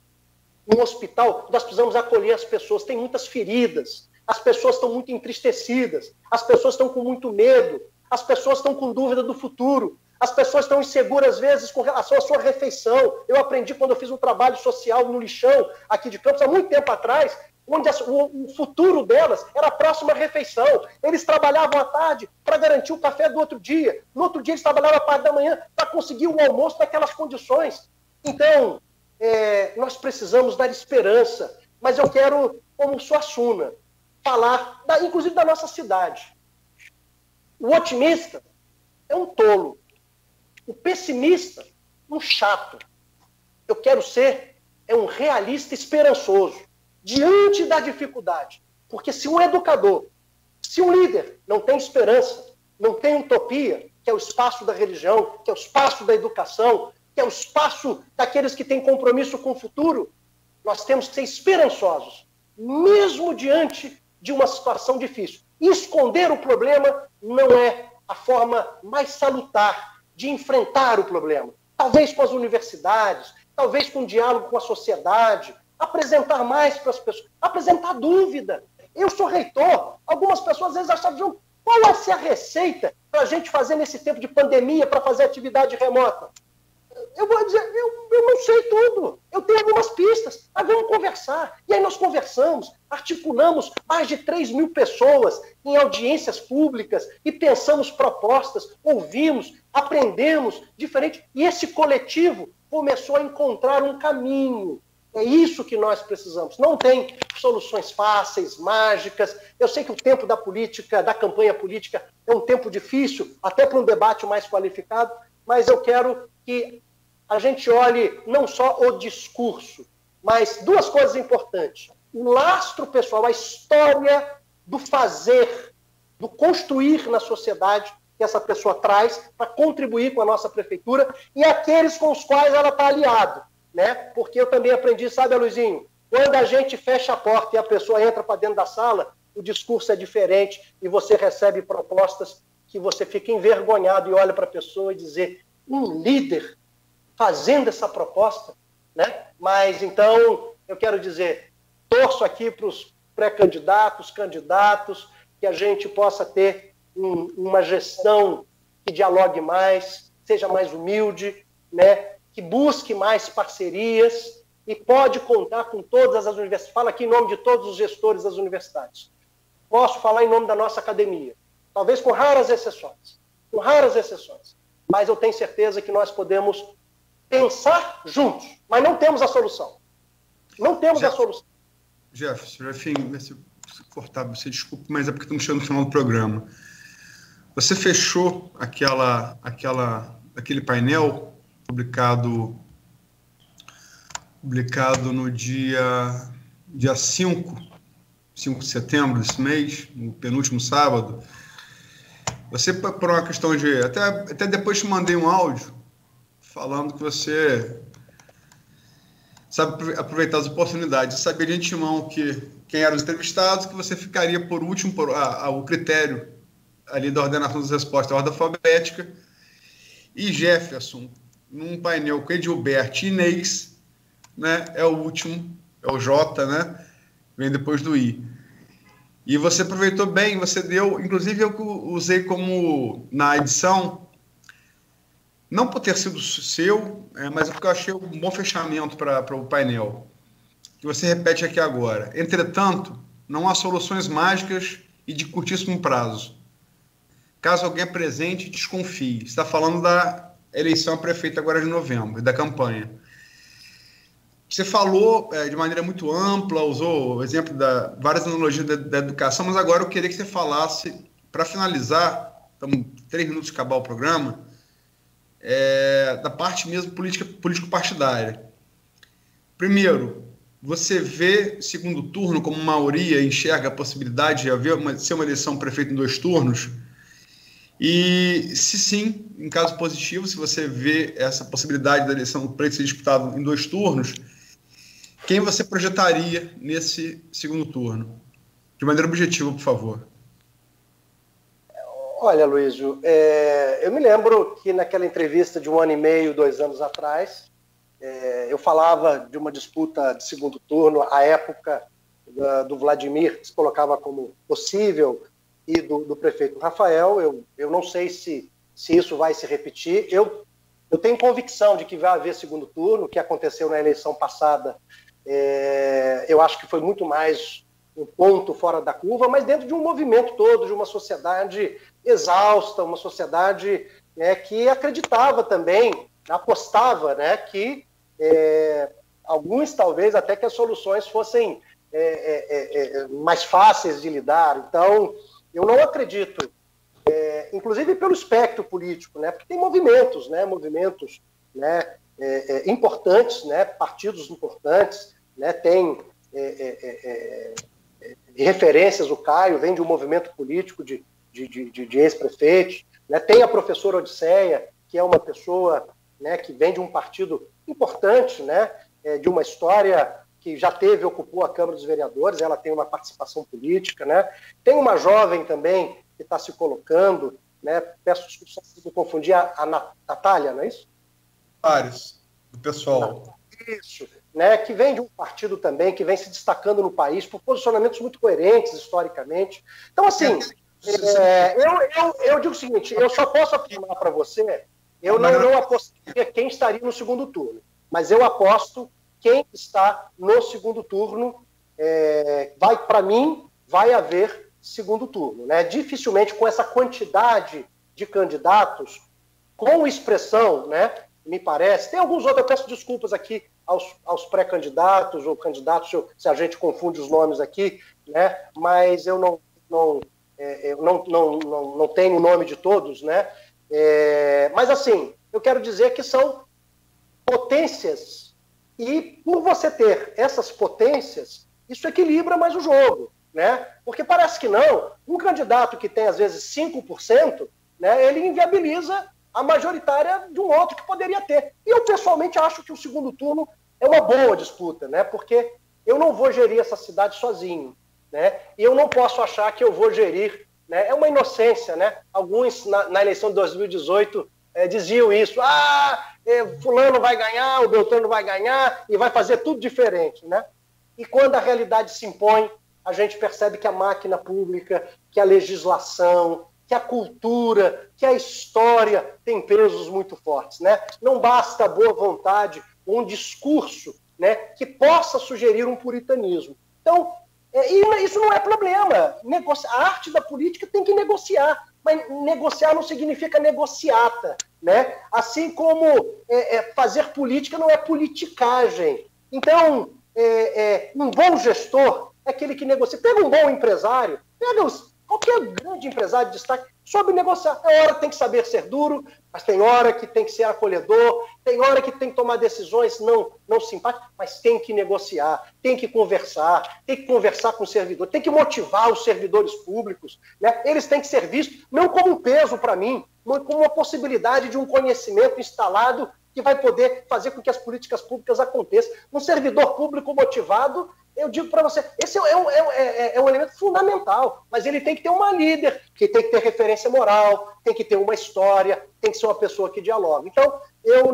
Um hospital, nós precisamos acolher as pessoas, tem muitas feridas, as pessoas estão muito entristecidas, as pessoas estão com muito medo, as pessoas estão com dúvida do futuro, as pessoas estão inseguras, às vezes, com relação à sua refeição. Eu aprendi quando eu fiz um trabalho social no lixão, aqui de Campos, há muito tempo atrás, onde o futuro delas era próximo à refeição. Eles trabalhavam à tarde para garantir o café do outro dia. No outro dia, eles trabalhavam à parte da manhã para conseguir o almoço naquelas condições. Então, nós precisamos dar esperança. Mas eu quero, como Suassuna, falar, inclusive, da nossa cidade. O otimista é um tolo. O pessimista, um chato. Eu quero ser um realista esperançoso diante da dificuldade. Porque se um educador, se um líder não tem esperança, não tem utopia, que é o espaço da religião, que é o espaço da educação, que é o espaço daqueles que têm compromisso com o futuro, nós temos que ser esperançosos, mesmo diante de uma situação difícil. E esconder o problema não é a forma mais salutar de enfrentar o problema. Talvez com as universidades, talvez com o diálogo com a sociedade, apresentar mais para as pessoas, apresentar dúvida. Eu sou reitor, algumas pessoas às vezes achavam, qual vai ser a receita para a gente fazer nesse tempo de pandemia, para fazer atividade remota? Eu vou dizer, eu não sei tudo, eu tenho algumas pistas, mas vamos conversar. E aí nós conversamos, articulamos mais de 3.000 pessoas em audiências públicas e pensamos propostas, ouvimos, aprendemos diferente. E esse coletivo começou a encontrar um caminho. É isso que nós precisamos. Não tem soluções fáceis, mágicas. Eu sei que o tempo da política, da campanha política, é um tempo difícil, até para um debate mais qualificado, mas eu quero que a gente olhe não só o discurso, mas duas coisas importantes. O lastro pessoal, a história do fazer, do construir na sociedade que essa pessoa traz para contribuir com a nossa prefeitura e aqueles com os quais ela está aliado, né? Porque eu também aprendi, sabe, Luizinho, quando a gente fecha a porta e a pessoa entra para dentro da sala, o discurso é diferente e você recebe propostas que você fica envergonhado e olha para a pessoa e dizer, um líder fazendo essa proposta, né? Mas então eu quero dizer, torço aqui para os pré-candidatos, candidatos, que a gente possa ter uma gestão que dialogue mais, seja mais humilde, né, que busque mais parcerias e pode contar com todas as universidades. Falo aqui em nome de todos os gestores das universidades. Posso falar em nome da nossa academia, talvez com raras exceções, mas eu tenho certeza que nós podemos pensar juntos, mas não temos a solução. Não temos a solução. Jefferson, se cortar, você desculpe, mas é porque estamos chegando no final do programa. Você fechou aquele painel publicado no dia 5 de setembro desse mês, no penúltimo sábado. Você, por uma questão de... Até depois te mandei um áudio falando que você sabe aproveitar as oportunidades. Você sabia de antemão quem eram os entrevistados, que você ficaria por último, o critério ali da ordenação das respostas, a ordem alfabética. E Jefferson, num painel com Edilberto e Inês, né, é o último, é o J, né, vem depois do I. E você aproveitou bem, você deu, inclusive eu usei como na edição, não por ter sido seu, mas porque eu achei um bom fechamento para o painel, que você repete aqui agora. Entretanto, não há soluções mágicas e de curtíssimo prazo. Caso alguém apresente, desconfie. Você está falando da eleição a prefeito agora de novembro, da campanha. Você falou de maneira muito ampla, usou o exemplo de várias analogias da educação, mas agora eu queria que você falasse, para finalizar, estamos 3 minutos de acabar o programa, da parte mesmo político-partidária. Primeiro, você vê segundo turno como maioria enxerga a possibilidade de ser uma eleição prefeito em 2 turnos? E se sim, em caso positivo, se você vê essa possibilidade da eleição do pleito ser disputado em 2 turnos, quem você projetaria nesse segundo turno? De maneira objetiva, por favor. Olha, Luísio, eu me lembro que naquela entrevista de 1 ano e meio, 2 anos atrás, eu falava de uma disputa de segundo turno, à época do Vladimir, que se colocava como possível, e do prefeito Rafael. Eu não sei se isso vai se repetir. Eu tenho convicção de que vai haver segundo turno. O que aconteceu na eleição passada, eu acho que foi muito mais um ponto fora da curva, mas dentro de um movimento todo, de uma sociedade exausta, uma sociedade que acreditava também, apostava, que alguns talvez até que as soluções fossem mais fáceis de lidar. Então, eu não acredito, inclusive pelo espectro político, porque tem movimentos importantes, partidos importantes, tem referências. O Caio vem de um movimento político de ex-prefeitos, tem a professora Odisseia, que é uma pessoa que vem de um partido importante, de uma história que já ocupou a Câmara dos Vereadores, ela tem uma participação política, Tem uma jovem também que está se colocando, peço desculpa se eu confundir, a Natália, não é isso? Vários, do pessoal. Isso, que vem de um partido também, que vem se destacando no país por posicionamentos muito coerentes historicamente. Então, assim, eu digo o seguinte, eu só posso afirmar para você, eu não apostaria quem estaria no segundo turno, mas eu aposto quem está no segundo turno. Para mim, vai haver segundo turno. Dificilmente, com essa quantidade de candidatos, com expressão, me parece, tem alguns outros, eu peço desculpas aqui aos pré-candidatos ou candidatos, se a gente confunde os nomes aqui, mas eu não tenho o nome de todos, mas assim, eu quero dizer que são potências, e por você ter essas potências, isso equilibra mais o jogo, porque parece que não, um candidato que tem às vezes 5%, ele inviabiliza a majoritária de um outro que poderia ter. E eu pessoalmente acho que o segundo turno é uma boa disputa, porque eu não vou gerir essa cidade sozinho, e eu não posso achar que eu vou gerir, é uma inocência, Alguns na eleição de 2018 diziam isso, fulano vai ganhar, o Beltrano vai ganhar e vai fazer tudo diferente, E quando a realidade se impõe, a gente percebe que a máquina pública, que a legislação, que a cultura, que a história tem pesos muito fortes, né? Não basta a boa vontade, um discurso, né, que possa sugerir um puritanismo. Então, isso não é problema. A arte da política tem que negociar, mas negociar não significa negociata, né? Assim como fazer política não é politicagem. Então, um bom gestor é aquele que negocia. Pega um bom empresário, qualquer grande empresário de destaque, soube negociar. Tem hora que tem que saber ser duro, mas tem hora que tem que ser acolhedor, tem hora que tem que tomar decisões não simpáticas, mas tem que negociar, tem que conversar com o servidor, tem que motivar os servidores públicos, né? Eles têm que ser vistos não como um peso para mim, mas como uma possibilidade de um conhecimento instalado que vai poder fazer com que as políticas públicas aconteçam. Um servidor público motivado, eu digo para você, esse é um elemento fundamental, mas ele tem que ter uma líder, que tem que ter referência moral, tem que ter uma história, tem que ser uma pessoa que dialoga. Então, eu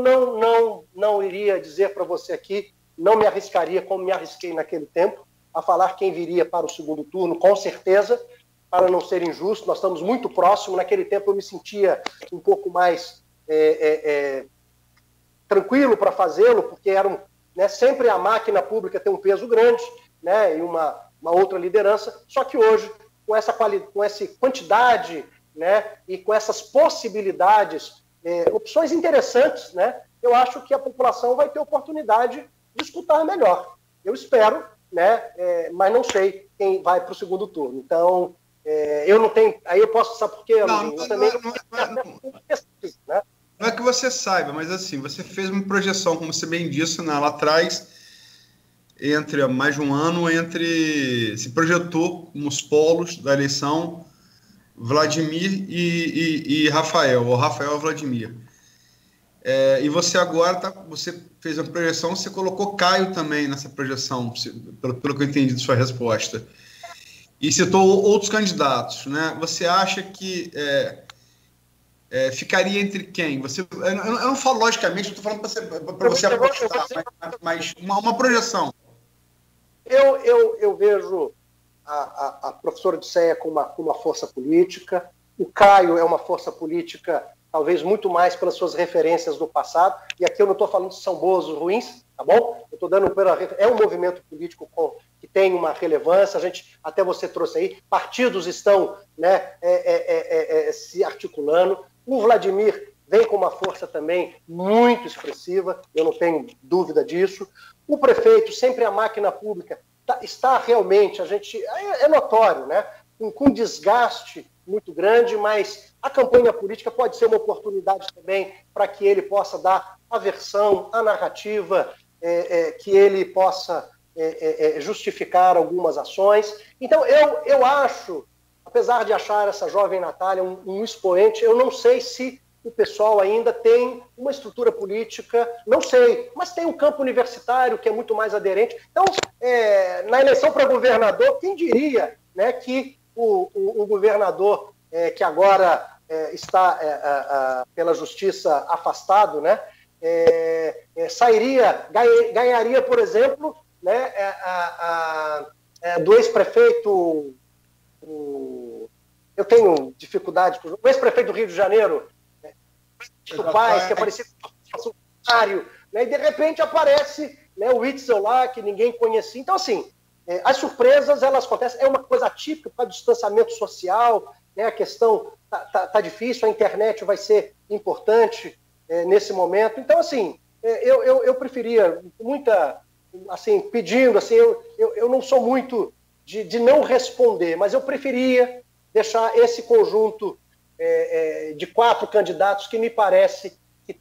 não iria dizer para você aqui, não me arriscaria como me arrisquei naquele tempo, a falar quem viria para o segundo turno, com certeza, para não ser injusto, nós estamos muito próximos. Naquele tempo eu me sentia um pouco mais tranquilo para fazê-lo, porque sempre a máquina pública tem um peso grande, né, e uma outra liderança, só que hoje, com essa quantidade, né, e com essas possibilidades, opções interessantes, né, eu acho que a população vai ter oportunidade de escutar melhor. Eu espero, né, mas não sei quem vai para o segundo turno. Então, eu não tenho... Aí eu posso... Sabe por quê? Não é que você saiba, mas assim, você fez uma projeção, como você bem disse, né, lá atrás, entre mais de um ano, se projetou como os polos da eleição Vladimir e Rafael, ou Rafael e Vladimir. E você agora, você fez uma projeção, você colocou Caio também nessa projeção, pelo que eu entendi de sua resposta. E citou outros candidatos, né? Você acha que... ficaria entre quem? Eu não falo logicamente, eu estou falando para você apostar, mas uma projeção. Eu vejo a professora Odisseia com uma força política, o Caio é uma força política, talvez muito mais pelas suas referências do passado, e aqui eu não estou falando se são boas ou ruins, tá bom? Eu estou dando é um movimento político que tem uma relevância, até você trouxe aí, partidos estão, né, se articulando. O Vladimir vem com uma força também muito expressiva, eu não tenho dúvida disso. O prefeito, sempre a máquina pública, está realmente, é notório, né, com desgaste muito grande, mas a campanha política pode ser uma oportunidade também para que ele possa dar a versão, a narrativa, que ele possa justificar algumas ações. Então, eu acho... Apesar de achar essa jovem Natália um expoente, eu não sei se o pessoal ainda tem uma estrutura política, não sei, mas tem um campo universitário que é muito mais aderente. Então, na eleição para governador, quem diria, né, que o governador que agora está pela justiça afastado, né, ganharia, por exemplo, né, do ex-prefeito... Eu tenho dificuldade com o ex-prefeito do Rio de Janeiro, o Paes, que aparecia como funcionário, né, e de repente aparece, né, o Witzel lá, que ninguém conhecia. Então, assim, as surpresas, elas acontecem, é uma coisa atípica para o distanciamento social, né, a questão tá difícil, a internet vai ser importante nesse momento. Então, assim, eu preferia, assim, pedindo, assim, eu não sou muito de não responder, mas eu preferia deixar esse conjunto de 4 candidatos que me parece que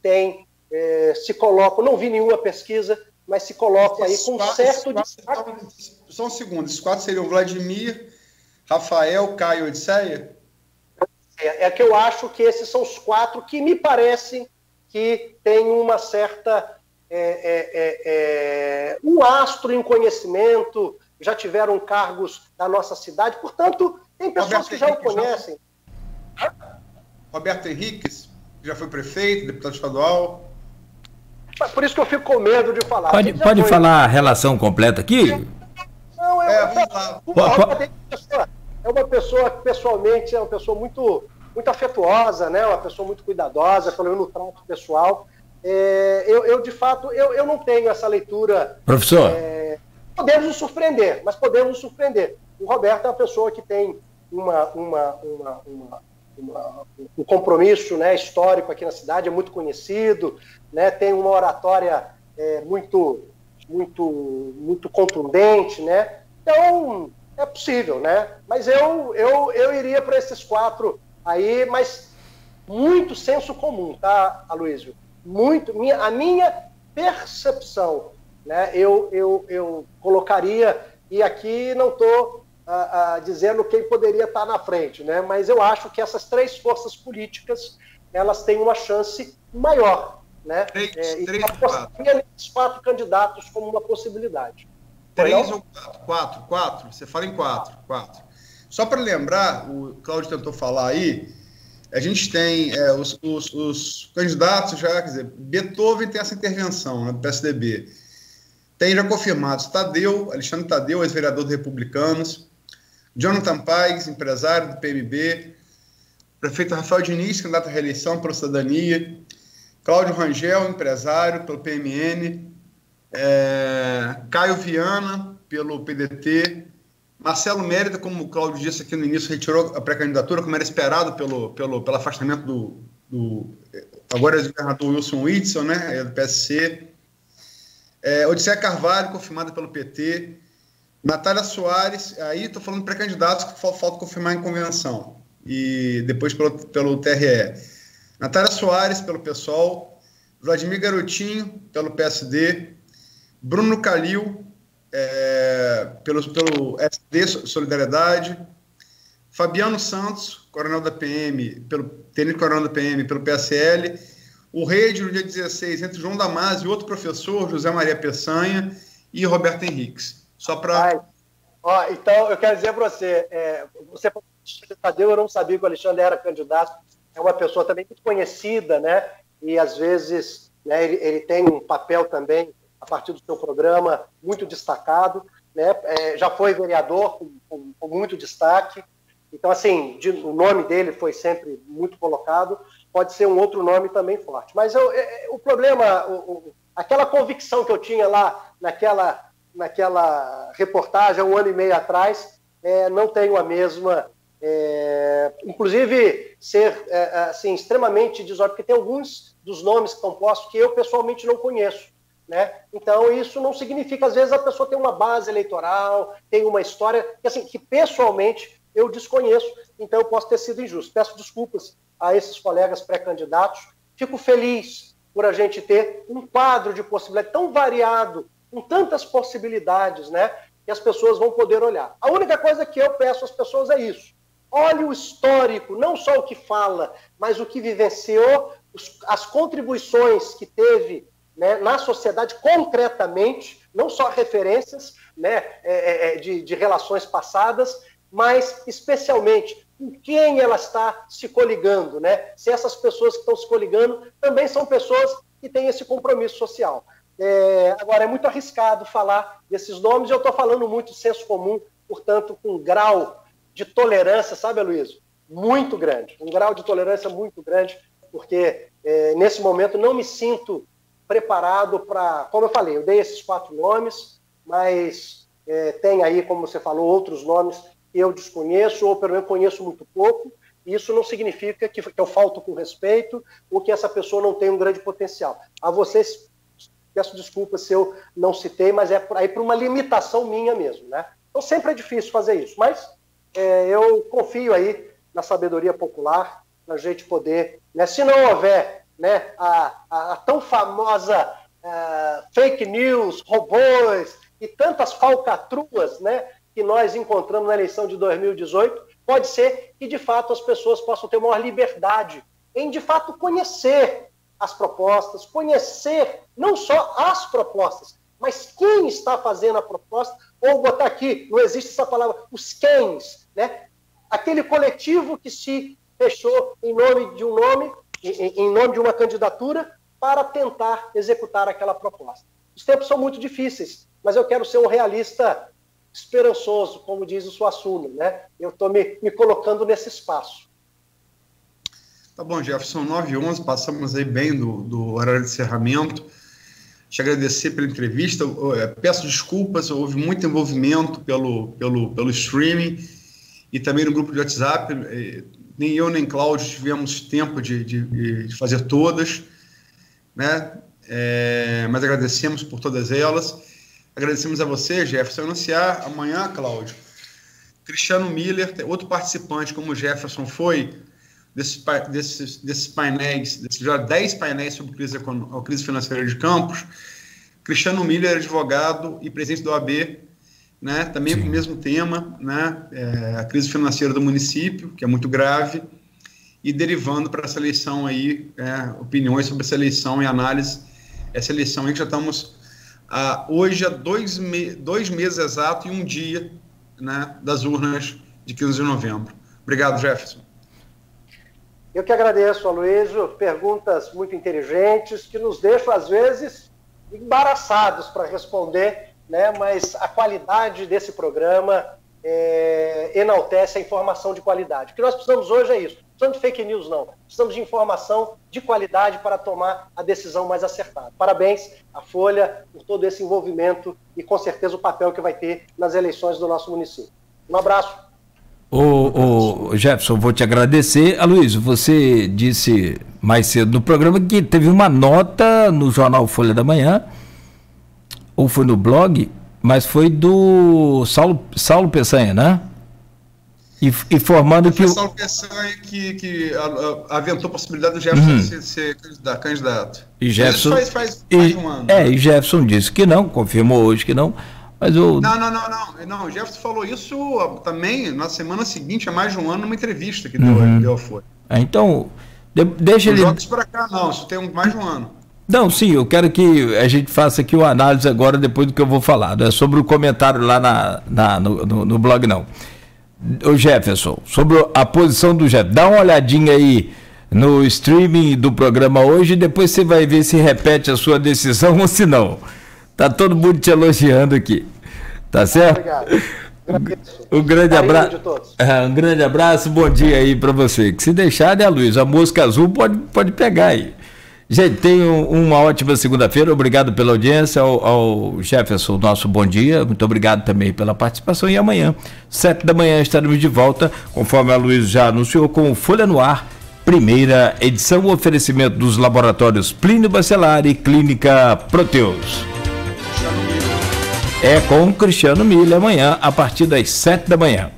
se colocam, não vi nenhuma pesquisa, mas se colocam aí com certo destaque. Só um segundo, esses 4 seriam Vladimir, Rafael, Caio e Odisseia? É que eu acho que esses são os 4 que me parecem que têm uma certa... um astro em conhecimento, já tiveram cargos da nossa cidade, portanto, tem pessoas Roberto que já Henrique, o conhecem. Roberto Henriques, que já foi prefeito, deputado estadual. Por isso que eu fico com medo de falar. Pode falar a relação completa aqui? Não, vamos lá. O Roberto é uma pessoa que, pessoalmente, é uma pessoa muito, muito afetuosa, né? Uma pessoa muito cuidadosa, pelo menos no trato pessoal. De fato, eu não tenho essa leitura... Professor... podemos nos surpreender, mas podemos nos surpreender. O Roberto é uma pessoa que tem um compromisso, né, histórico aqui na cidade, é muito conhecido, né, tem uma oratória muito contundente, né? Então, é possível, né? Mas eu iria para esses 4 aí, mas muito senso comum, tá, Aloysio? A minha percepção, né? Eu colocaria, e aqui não estou dizendo quem poderia estar na frente, né? Mas eu acho que essas 3 forças políticas, elas têm uma chance maior, né? 3 esses 4 candidatos como uma possibilidade. 3 ou 4? 4. Você fala em 4. Só para lembrar, o Cláudio tentou falar aí, a gente tem os candidatos já, quer dizer, Beethoven tem essa intervenção, né, do PSDB. Tem já confirmados Alexandre Tadeu, ex-vereador dos Republicanos, Jonathan Paes, empresário do PMB, prefeito Rafael Diniz, candidato à reeleição pela Cidadania, Cláudio Rangel, empresário pelo PMN, Caio Viana, pelo PDT, Marcelo Mérida, como o Cláudio disse aqui no início, retirou a pré-candidatura, como era esperado pelo afastamento do agora governador Wilson Witzel, né, do PSC. Odisseia Carvalho, confirmada pelo PT. Natália Soares, aí estou falando pré-candidatos que falta confirmar em convenção. E depois pelo TRE. Natália Soares, pelo PSOL. Vladimir Garotinho, pelo PSD. Bruno Calil, pelo SD Solidariedade. Fabiano Santos, coronel da PM, tenente-coronel da PM, pelo PSL. O Rede, no dia 16, entre João Damasio e outro professor, José Maria Peçanha, e Roberto Henriques. Só para... Então, eu quero dizer para você, você falou que Tadeu, eu não sabia que o Alexandre era candidato, é uma pessoa também muito conhecida, né? E, às vezes, né, ele tem um papel também, a partir do seu programa, muito destacado, né? Já foi vereador com muito destaque. Então, assim, o nome dele foi sempre muito colocado. Pode ser um outro nome também forte. Mas o problema, aquela convicção que eu tinha lá naquela reportagem, 1 ano e meio atrás, não tenho a mesma. Inclusive, ser assim, extremamente desordem, porque tem alguns dos nomes que estão postos que eu pessoalmente não conheço. Né? Então, isso não significa, às vezes, a pessoa tem uma base eleitoral, tem uma história que pessoalmente eu desconheço, então eu posso ter sido injusto. Peço desculpas a esses colegas pré-candidatos. Fico feliz por a gente ter um quadro de possibilidade tão variado, com tantas possibilidades, né, que as pessoas vão poder olhar. A única coisa que eu peço às pessoas é isso. Olhe o histórico, não só o que fala, mas o que vivenciou, as contribuições que teve, né, na sociedade concretamente, não só referências, né, de relações passadas, mas especialmente com quem ela está se coligando, né? Se essas pessoas que estão se coligando também são pessoas que têm esse compromisso social. Agora, é muito arriscado falar desses nomes, eu estou falando muito de senso comum, portanto, com um grau de tolerância, sabe, Aloysio? Muito grande, um grau de tolerância muito grande, porque nesse momento não me sinto preparado para, como eu falei, eu dei esses 4 nomes, mas tem aí, como você falou, outros nomes que eu desconheço, ou pelo menos conheço muito pouco, e isso não significa que eu falto com respeito ou que essa pessoa não tem um grande potencial. A vocês, peço desculpas se eu não citei, mas é aí por uma limitação minha mesmo, né? Então sempre é difícil fazer isso, mas eu confio aí na sabedoria popular, na gente poder, né, se não houver, né, a tão famosa fake news, robôs e tantas falcatruas, né, que nós encontramos na eleição de 2018, pode ser que, de fato, as pessoas possam ter maior liberdade em, de fato, conhecer as propostas, conhecer não só as propostas, mas quem está fazendo a proposta, ou botar aqui, não existe essa palavra, os quens, né? Aquele coletivo que se fechou em nome de um nome, em nome de uma candidatura, para tentar executar aquela proposta. Os tempos são muito difíceis, mas eu quero ser um realista esperançoso, como diz o Suassuna, né? Eu estou me colocando nesse espaço. Tá bom, Jefferson, 9h11, passamos aí bem do horário de encerramento. Te agradecer pela entrevista, peço desculpas, houve muito envolvimento pelo streaming e também no grupo de WhatsApp, nem eu nem Cláudio tivemos tempo de fazer todas, né? Mas agradecemos por todas elas. Agradecemos a você, Jefferson. Anunciar amanhã, Cláudio, Cristiano Miller, outro participante como o Jefferson foi, desses painéis, já 10 painéis sobre a crise financeira de Campos. Cristiano Miller, advogado e presidente da OAB, né, também com o mesmo tema, né, a crise financeira do município, que é muito grave, e derivando para essa eleição aí, opiniões sobre essa eleição e análise, essa eleição aí que já estamos hoje há 2 meses exato e 1 dia, né, das urnas de 15 de novembro. Obrigado, Jefferson. Eu que agradeço, Aloysio, perguntas muito inteligentes que nos deixam, às vezes, embaraçados para responder, né? Mas a qualidade desse programa enaltece a informação de qualidade. O que nós precisamos hoje é isso. Não precisamos de fake news, não. Precisamos de informação de qualidade para tomar a decisão mais acertada. Parabéns à Folha por todo esse envolvimento e, com certeza, o papel que vai ter nas eleições do nosso município. Um abraço. Ô Jefferson, vou te agradecer. Aloysio, você disse mais cedo no programa que teve uma nota no jornal Folha da Manhã, ou foi no blog, mas foi do Saulo Peçanha, né? Informando que o Saulo Peçanha que aventou a possibilidade do Jefferson ser candidato. E Jefferson, isso faz mais de um ano. E Jefferson disse que não, confirmou hoje que não. Mas Não, o Jefferson falou isso também na semana seguinte, há mais de um ano, numa entrevista que deu a Folha. Então, deixa ele... Não joga isso para cá, não, isso tem mais de um ano. Não, sim, eu quero que a gente faça aqui uma análise agora, depois do que eu vou falar. Não é sobre o comentário lá no blog, não. O Jefferson, sobre a posição do Jefferson, dá uma olhadinha aí no streaming do programa hoje e depois você vai ver se repete a sua decisão ou se não. Tá todo mundo te elogiando aqui. Tá certo? Obrigado. Um grande abraço. Um grande abraço, bom dia aí para você. Que se deixar, né, Luiz? A mosca azul pode pegar aí. Gente, tenham uma ótima segunda-feira. Obrigado pela audiência. Ao Jefferson, nosso bom dia. Muito obrigado também pela participação. E amanhã, 7 da manhã, estaremos de volta, conforme a Luiz já anunciou, com o Folha no Ar, primeira edição, o oferecimento dos laboratórios Plínio Bacelar e Clínica Proteus. É com o Cristiano Miller amanhã, a partir das 7 da manhã.